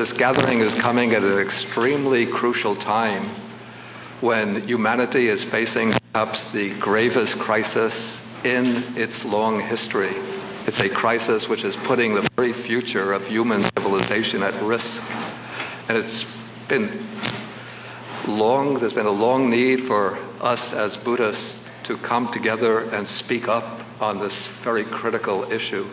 this gathering is coming at an extremely crucial time when humanity is facing perhaps the gravest crisis in its long history. It's a crisis which is putting the very future of human civilization at risk. And there's been a long need for us as Buddhists to come together and speak up on this very critical issue,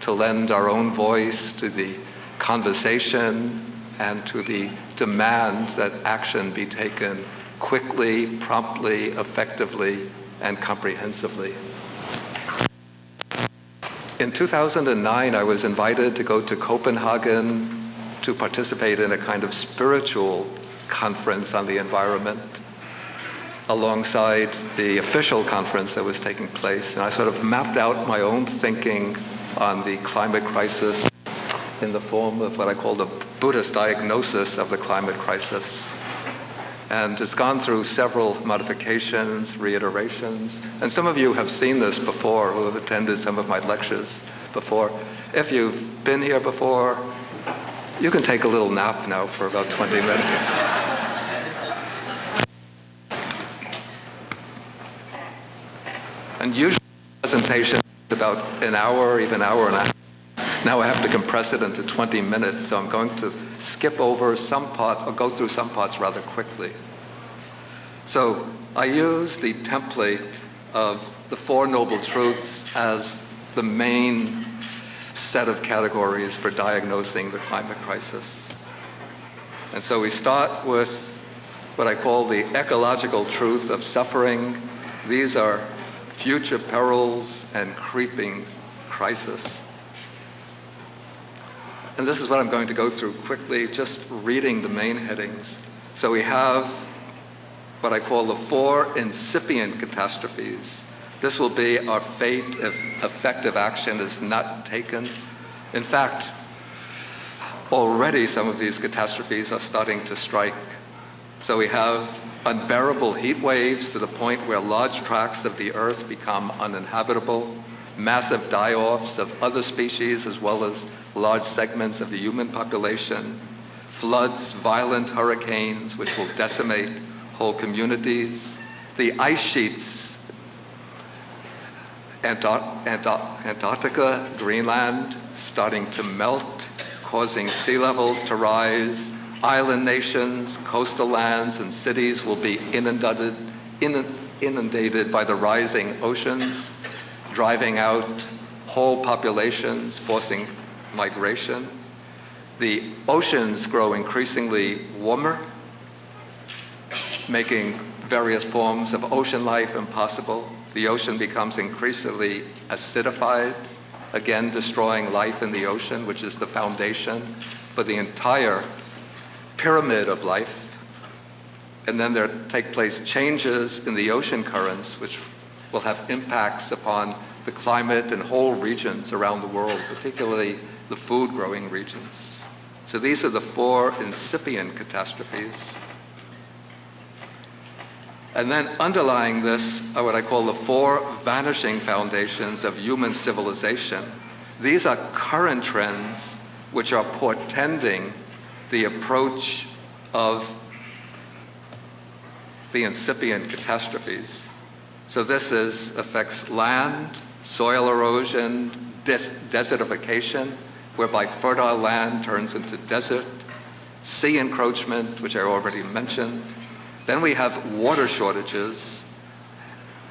to lend our own voice to the conversation and to the demand that action be taken quickly, promptly, effectively, and comprehensively. In 2009, I was invited to go to Copenhagen to participate in a kind of spiritual conference on the environment alongside the official conference that was taking place. And I sort of mapped out my own thinking on the climate crisis in the form of what I call the Buddhist diagnosis of the climate crisis. And it's gone through several modifications, reiterations, and some of you have seen this before, who have attended some of my lectures before. If you've been here before, you can take a little nap now for about 20 minutes. And usually the presentation is about an hour, even hour and a half. Now I have to compress it into 20 minutes, so I'm going to skip over some parts, or go through some parts rather quickly. So I use the template of the Four Noble Truths as the main set of categories for diagnosing the climate crisis. And so we start with what I call the ecological truth of suffering. These are future perils and creeping crisis. And this is what I'm going to go through quickly, just reading the main headings. So we have what I call the four incipient catastrophes. This will be our fate if effective action is not taken. In fact, already some of these catastrophes are starting to strike. So we have unbearable heat waves to the point where large tracts of the earth become uninhabitable, massive die-offs of other species as well as large segments of the human population, floods, violent hurricanes which will decimate whole communities, the ice sheets, Antarctica, Greenland, starting to melt, causing sea levels to rise. Island nations, coastal lands, and cities will be inundated by the rising oceans, driving out whole populations, forcing migration. The oceans grow increasingly warmer, making various forms of ocean life impossible. The ocean becomes increasingly acidified, again destroying life in the ocean, which is the foundation for the entire pyramid of life. And then there take place changes in the ocean currents, which will have impacts upon the climate in whole regions around the world, particularly the food-growing regions. So these are the four incipient catastrophes. And then underlying this are what I call the four vanishing foundations of human civilization. These are current trends which are portending the approach of the incipient catastrophes. So this affects land, soil erosion, desertification, whereby fertile land turns into desert, sea encroachment, which I already mentioned. Then we have water shortages.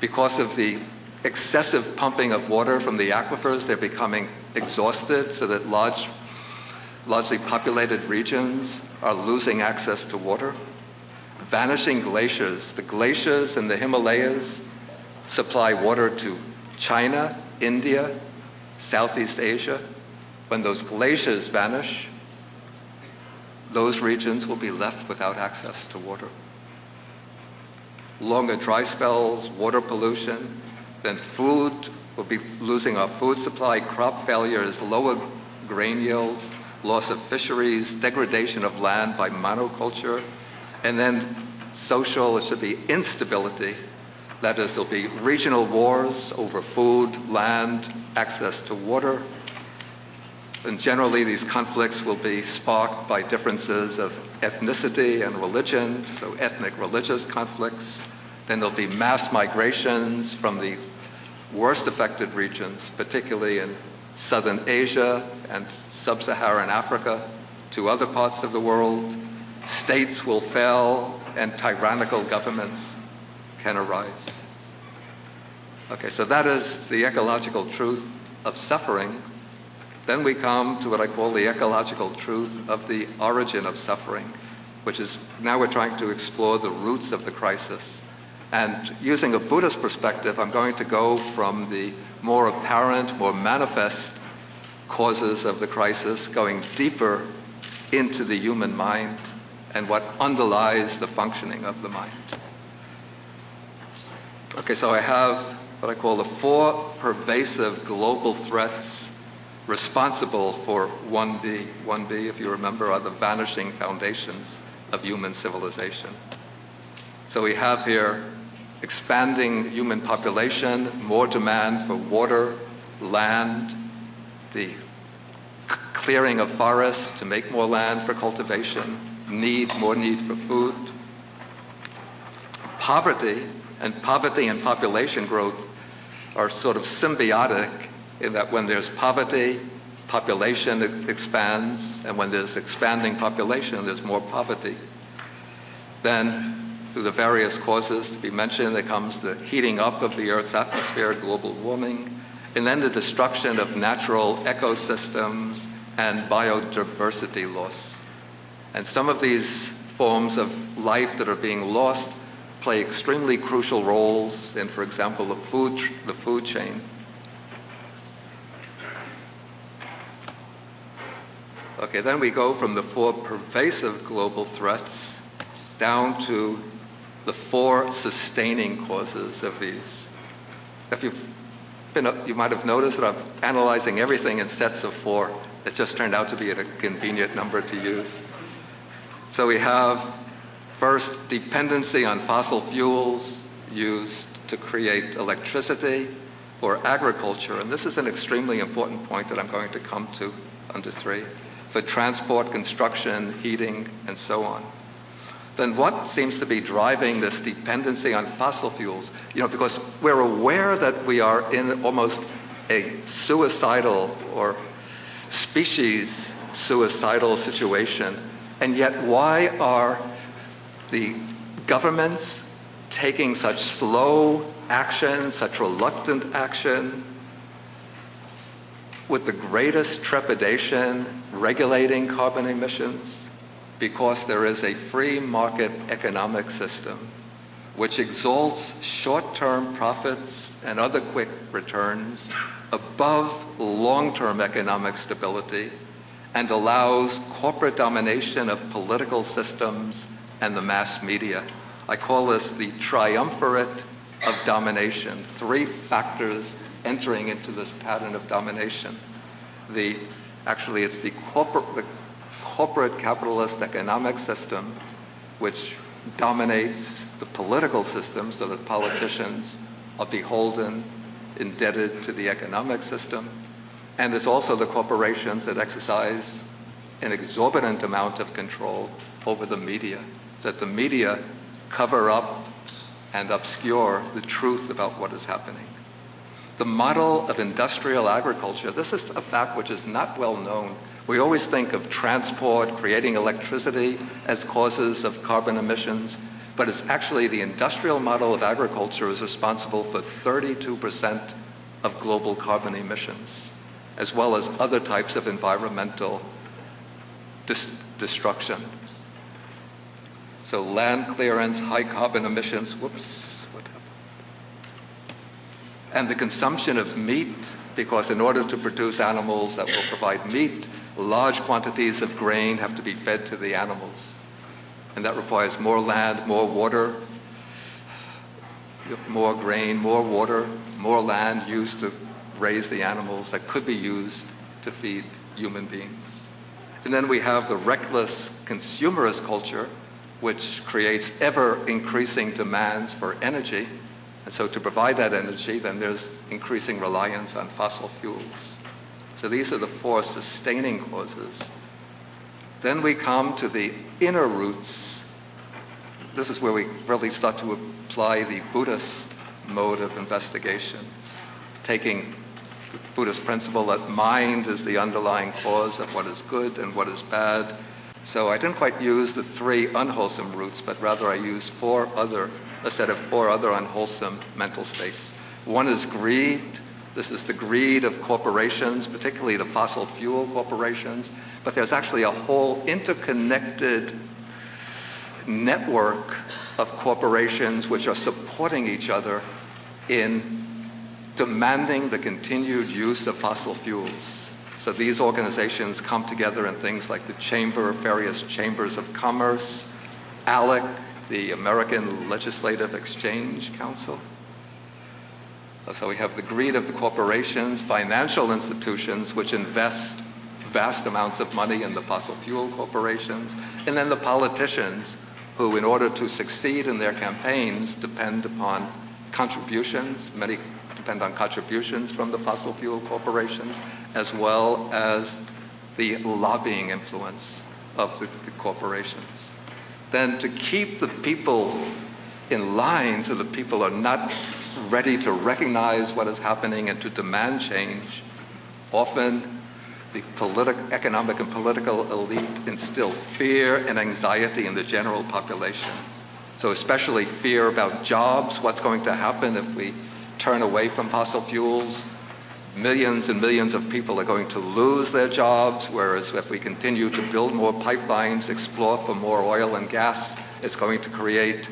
Because of the excessive pumping of water from the aquifers, they're becoming exhausted, so that largely populated regions are losing access to water. Vanishing glaciers. The glaciers in the Himalayas supply water to China, India, Southeast Asia. When those glaciers vanish, those regions will be left without access to water. Longer dry spells, water pollution, then food, we'll be losing our food supply, crop failures, lower grain yields, loss of fisheries, degradation of land by monoculture, and then social, it should be instability. That is, there'll be regional wars over food, land, access to water. And generally, these conflicts will be sparked by differences of ethnicity and religion, so ethnic religious conflicts. Then there'll be mass migrations from the worst affected regions, particularly in Southern Asia and Sub-Saharan Africa, to other parts of the world. States will fail and tyrannical governments can arise. Okay, so that is the ecological truth of suffering. Then we come to what I call the ecological truth of the origin of suffering, which is now we're trying to explore the roots of the crisis. And using a Buddhist perspective, I'm going to go from the more apparent, more manifest causes of the crisis, going deeper into the human mind and what underlies the functioning of the mind. Okay, so I have what I call the four pervasive global threats responsible for 1B. 1B, if you remember, are the vanishing foundations of human civilization. So we have here expanding human population, more demand for water, land, the clearing of forests to make more land for cultivation, more need for food. Poverty and population growth are sort of symbiotic in that when there's poverty, population expands, and when there's expanding population, there's more poverty. Then, through the various causes to be mentioned, there comes the heating up of the Earth's atmosphere, global warming, and then the destruction of natural ecosystems and biodiversity loss. And some of these forms of life that are being lost play extremely crucial roles in, for example, the food chain. Okay, then we go from the four pervasive global threats down to the four sustaining causes of these. You might have noticed that I'm analyzing everything in sets of four. It just turned out to be a convenient number to use. So we have, first, dependency on fossil fuels used to create electricity for agriculture. And this is an extremely important point that I'm going to come to under 3. For transport, construction, heating, and so on. Then what seems to be driving this dependency on fossil fuels? Because we're aware that we are in almost a suicidal or species suicidal situation, and yet why are the governments taking such slow action, such reluctant action, with the greatest trepidation regulating carbon emissions? Because there is a free market economic system which exalts short-term profits and other quick returns above long-term economic stability and allows corporate domination of political systems and the mass media. I call this the triumvirate of domination. 3 factors entering into this pattern of domination. It's the corporate capitalist economic system which dominates the political system so that politicians are beholden, indebted to the economic system. And there's also the corporations that exercise an exorbitant amount of control over the media, so that the media cover up and obscure the truth about what is happening. The model of industrial agriculture, this is a fact which is not well known. We always think of transport, creating electricity as causes of carbon emissions, but it's actually the industrial model of agriculture is responsible for 32% of global carbon emissions, as well as other types of environmental destruction. So land clearance, high carbon emissions, what happened? And the consumption of meat, because in order to produce animals that will provide meat, large quantities of grain have to be fed to the animals. And that requires more land, more water, more grain, more water, more land used to raise the animals that could be used to feed human beings. And then we have the reckless consumerist culture, which creates ever-increasing demands for energy. And so to provide that energy, then there's increasing reliance on fossil fuels. So these are the four sustaining causes. Then we come to the inner roots. This is where we really start to apply the Buddhist mode of investigation, taking the Buddhist principle that mind is the underlying cause of what is good and what is bad. So I didn't quite use the three unwholesome roots, but rather I used a set of four other unwholesome mental states. One is greed. This is the greed of corporations, particularly the fossil fuel corporations. But there's actually a whole interconnected network of corporations which are supporting each other in demanding the continued use of fossil fuels. So these organizations come together in things like the various chambers of commerce, ALEC, the American Legislative Exchange Council. So we have the greed of the corporations, financial institutions which invest vast amounts of money in the fossil fuel corporations, and then the politicians who, in order to succeed in their campaigns, depend upon contributions. Many depend on contributions from the fossil fuel corporations, as well as the lobbying influence of the corporations. Then to keep the people in line so that people are not ready to recognize what is happening and to demand change, often the economic and political elite instill fear and anxiety in the general population. So especially fear about jobs, what's going to happen if we turn away from fossil fuels. Millions and millions of people are going to lose their jobs, whereas if we continue to build more pipelines, explore for more oil and gas, it's going to create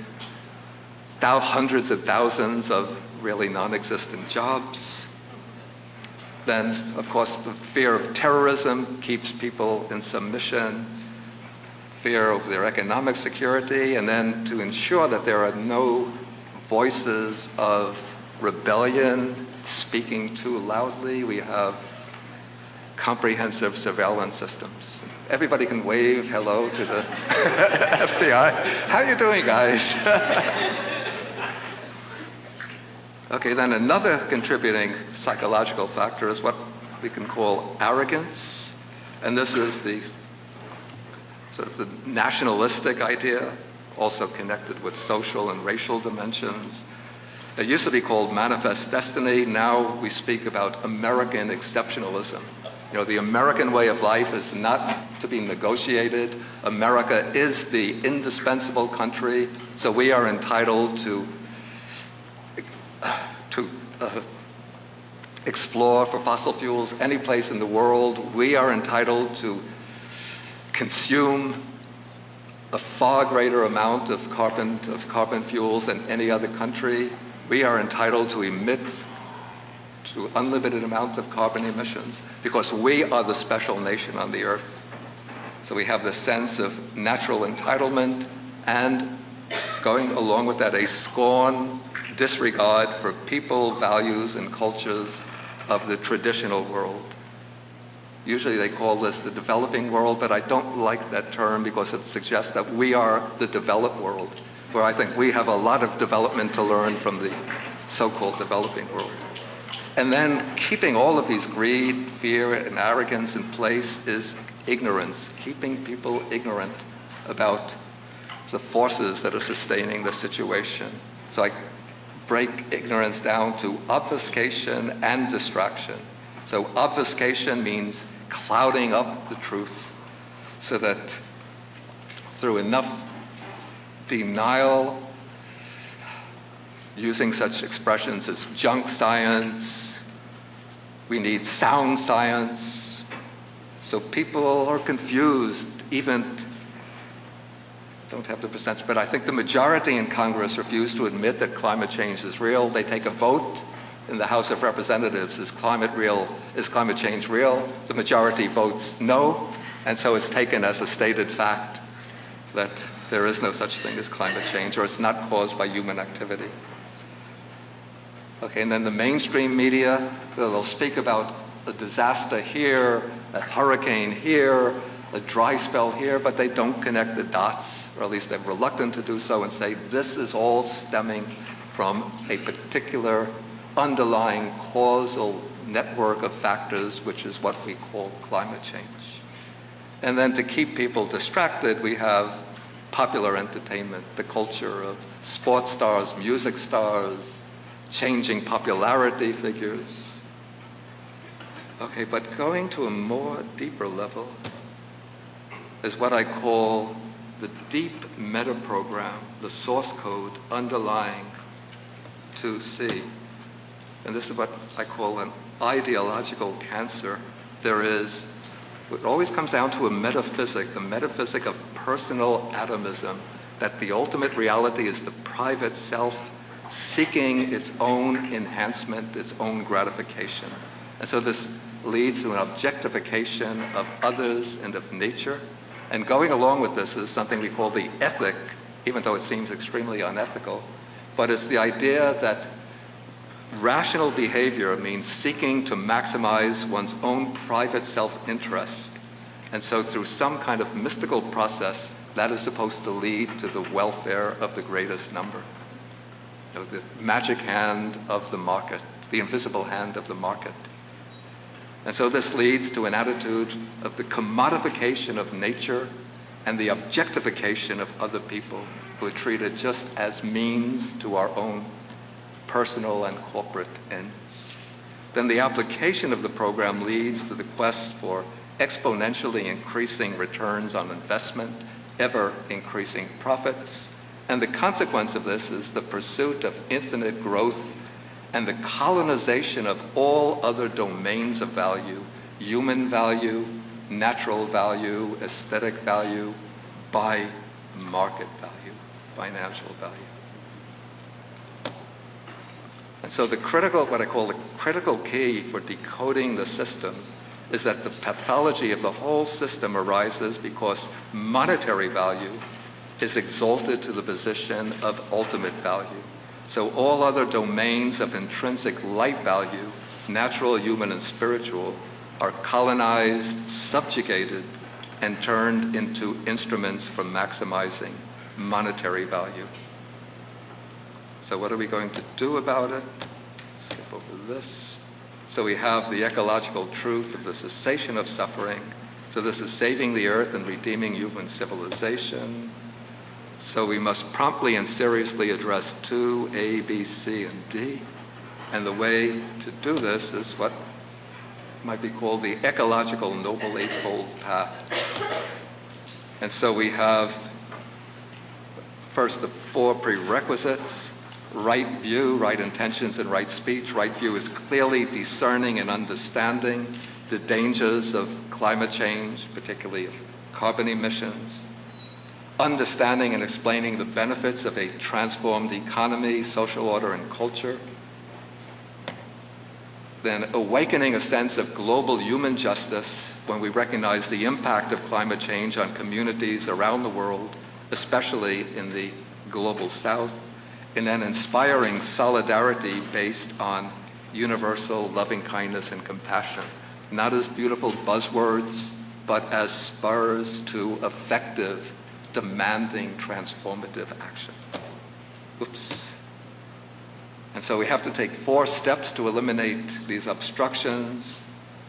hundreds of thousands of really non-existent jobs. Then, of course, the fear of terrorism keeps people in submission, fear of their economic security, and then to ensure that there are no voices of rebellion speaking too loudly, we have comprehensive surveillance systems. Everybody can wave hello to the FBI. How you doing, guys? Okay, then another contributing psychological factor is what we can call arrogance. And this is the sort of the nationalistic idea, also connected with social and racial dimensions. It used to be called manifest destiny. Now we speak about American exceptionalism. You know, the American way of life is not to be negotiated. America is the indispensable country, so we are entitled to explore for fossil fuels any place in the world. We are entitled to consume a far greater amount of carbon fuels than any other country. We are entitled to emit to unlimited amounts of carbon emissions because we are the special nation on the earth. So we have this sense of natural entitlement and going along with that a scorn, disregard for people, values, and cultures of the traditional world. Usually they call this the developing world, but I don't like that term because it suggests that we are the developed world, where I think we have a lot of development to learn from the so-called developing world. And then keeping all of these greed, fear, and arrogance in place is ignorance, keeping people ignorant about the forces that are sustaining the situation. So I break ignorance down to obfuscation and distraction. So obfuscation means clouding up the truth so that through enough denial, using such expressions as junk science, we need sound science. So people are confused, even, don't have the percentage, but I think the majority in Congress refuse to admit that climate change is real. They take a vote in the House of Representatives, is climate change real? The majority votes no, and so it's taken as a stated fact that there is no such thing as climate change, or it's not caused by human activity. Okay, and then the mainstream media, they'll speak about a disaster here, a hurricane here, a dry spell here, but they don't connect the dots, or at least they're reluctant to do so, and say this is all stemming from a particular underlying causal network of factors, which is what we call climate change. And then to keep people distracted, we have popular entertainment, the culture of sports stars, music stars, changing popularity figures. Okay, but going to a more deeper level is what I call the deep meta-program, the source code underlying 2C. And this is what I call an ideological cancer. It always comes down to a metaphysic, the metaphysic of personal atomism, that the ultimate reality is the private self seeking its own enhancement, its own gratification. And so this leads to an objectification of others and of nature. And going along with this is something we call the ethic, even though it seems extremely unethical, but it's the idea that rational behavior means seeking to maximize one's own private self-interest. And so through some kind of mystical process, that is supposed to lead to the welfare of the greatest number. You know, the magic hand of the market, the invisible hand of the market. And so this leads to an attitude of the commodification of nature and the objectification of other people who are treated just as means to our own personal and corporate ends. Then the application of the program leads to the quest for exponentially increasing returns on investment, ever increasing profits. And the consequence of this is the pursuit of infinite growth and the colonization of all other domains of value, human value, natural value, aesthetic value, by market value, financial value. And so what I call the critical key for decoding the system is that the pathology of the whole system arises because monetary value is exalted to the position of ultimate value. So all other domains of intrinsic life value, natural, human, and spiritual, are colonized, subjugated, and turned into instruments for maximizing monetary value. So what are we going to do about it? Skip over this. So we have the ecological truth of the cessation of suffering. So this is saving the earth and redeeming human civilization. So we must promptly and seriously address 2, A, B, C, and D. And the way to do this is what might be called the ecological noble eightfold path. And so we have first the 4 prerequisites: right view, right intentions, and right speech. Right view is clearly discerning and understanding the dangers of climate change, particularly of carbon emissions. Understanding and explaining the benefits of a transformed economy, social order, and culture. Then awakening a sense of global human justice when we recognize the impact of climate change on communities around the world, especially in the global south. And then inspiring solidarity based on universal loving kindness and compassion, not as beautiful buzzwords, but as spurs to effective, demanding, transformative action. Oops. And so we have to take 4 steps to eliminate these obstructions.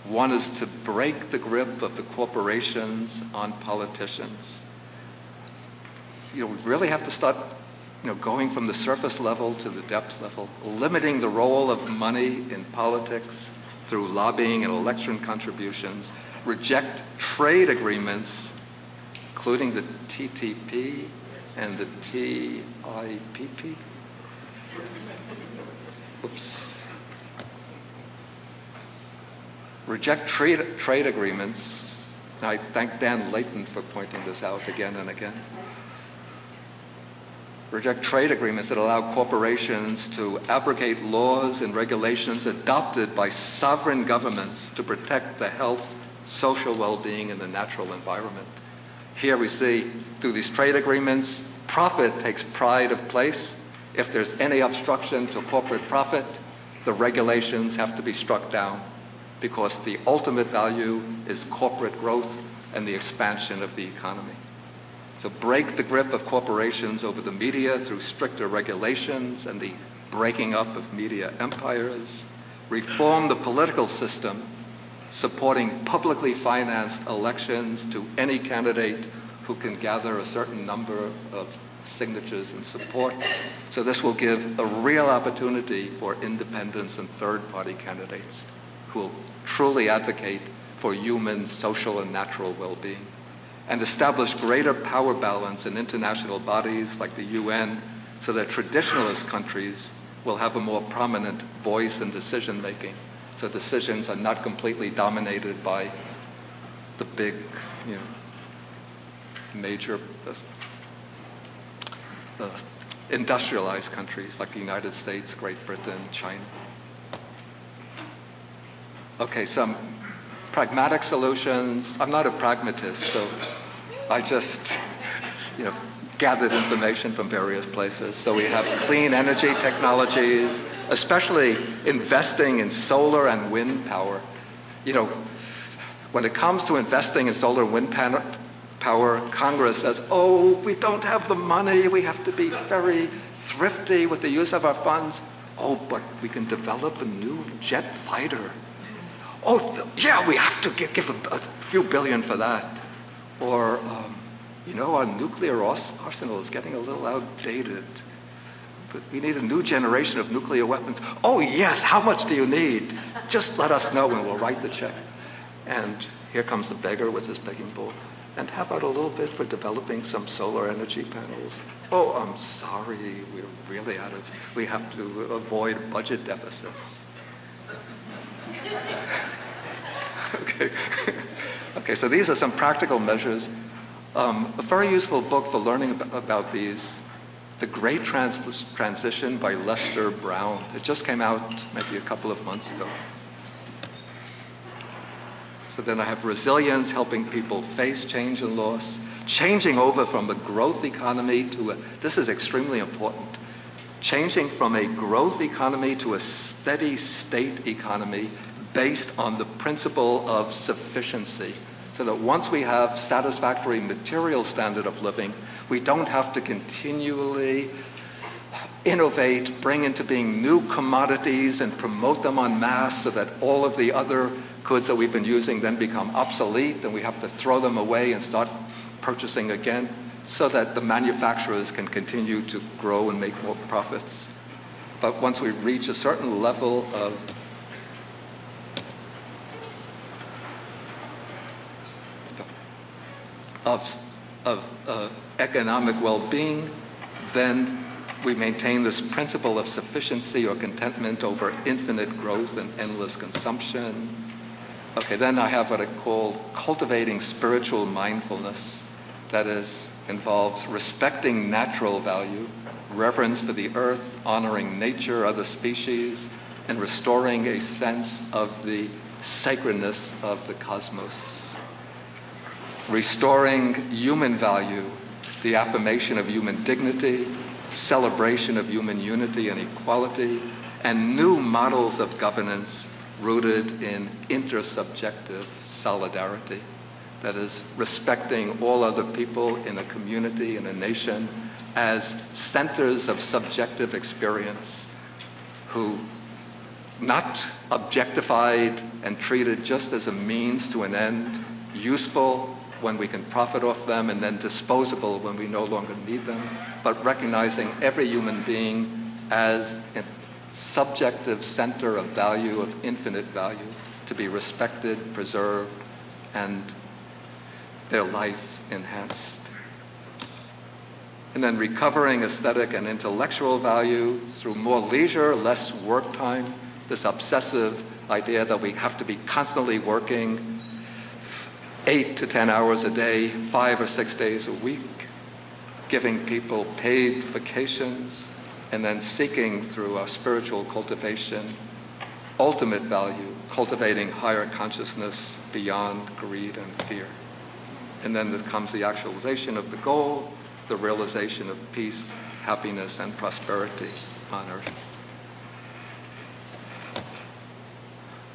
One is to break the grip of the corporations on politicians. We really have to start going from the surface level to the depth level, limiting the role of money in politics through lobbying and election contributions, reject trade agreements, including the TTP and the TIPP. Oops. Reject trade agreements. And I thank Dan Layton for pointing this out again and again. Reject trade agreements that allow corporations to abrogate laws and regulations adopted by sovereign governments to protect the health, social well-being, and the natural environment. Here we see, through these trade agreements, profit takes pride of place. If there's any obstruction to corporate profit, the regulations have to be struck down because the ultimate value is corporate growth and the expansion of the economy. So break the grip of corporations over the media through stricter regulations and the breaking up of media empires. reform the political system, supporting publicly financed elections to any candidate who can gather a certain number of signatures and support. So this will give a real opportunity for independents and third-party candidates who will truly advocate for human, social, and natural well-being, and establish greater power balance in international bodies like the UN so that traditionalist countries will have a more prominent voice in decision-making, so decisions are not completely dominated by the big, major industrialized countries like the United States, Great Britain, China. Okay, some pragmatic solutions. I'm not a pragmatist, so I just, gathered information from various places. So we have clean energy technologies, especially investing in solar and wind power. When it comes to investing in solar and wind power, Congress says, oh, we don't have the money, we have to be very thrifty with the use of our funds. Oh, but we can develop a new jet fighter. Oh, yeah, we have to give a few billion for that. Or, our nuclear arsenal is getting a little outdated, but we need a new generation of nuclear weapons. Oh, yes, how much do you need? Just let us know and we'll write the check. And here comes the beggar with his begging bowl. And how about a little bit for developing some solar energy panels? Oh, I'm sorry, we have to avoid budget deficits. Okay, so these are some practical measures. A very useful book for learning about these, The Great Transition by Lester Brown. It just came out maybe a couple of months ago. So then I have resilience, helping people face change and loss, changing over from a growth economy to this is extremely important, changing from a growth economy to a steady state economy based on the principle of sufficiency. So that once we have satisfactory material standard of living, we don't have to continually innovate, bring into being new commodities and promote them en masse so that all of the other goods that we've been using then become obsolete and we have to throw them away and start purchasing again so that the manufacturers can continue to grow and make more profits. But once we reach a certain level of economic well-being, then we maintain this principle of sufficiency or contentment over infinite growth and endless consumption. Okay, then I have what I call cultivating spiritual mindfulness. That involves respecting natural value, reverence for the earth, honoring nature, other species, and restoring a sense of the sacredness of the cosmos. Restoring human value, the affirmation of human dignity, celebration of human unity and equality, and new models of governance rooted in intersubjective solidarity. That is, respecting all other people in a community, in a nation, as centers of subjective experience, who not objectified and treated just as a means to an end, useful when we can profit off them, and then disposable when we no longer need them, but recognizing every human being as a subjective center of value, of infinite value, to be respected, preserved, and their life enhanced. And then recovering aesthetic and intellectual value through more leisure, less work time, this obsessive idea that we have to be constantly working 8 to 10 hours a day, 5 or 6 days a week, giving people paid vacations, and then seeking through our spiritual cultivation ultimate value, cultivating higher consciousness beyond greed and fear. And then there comes the actualization of the goal, the realization of peace, happiness, and prosperity on earth.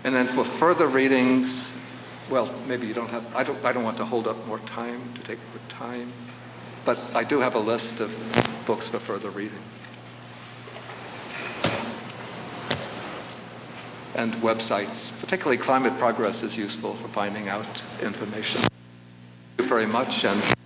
And then for further readings, well, maybe you don't have, I don't want to hold up more time, to take more time, but I do have a list of books for further reading. and websites. Particularly Climate Progress is useful for finding out information. Thank you very much. And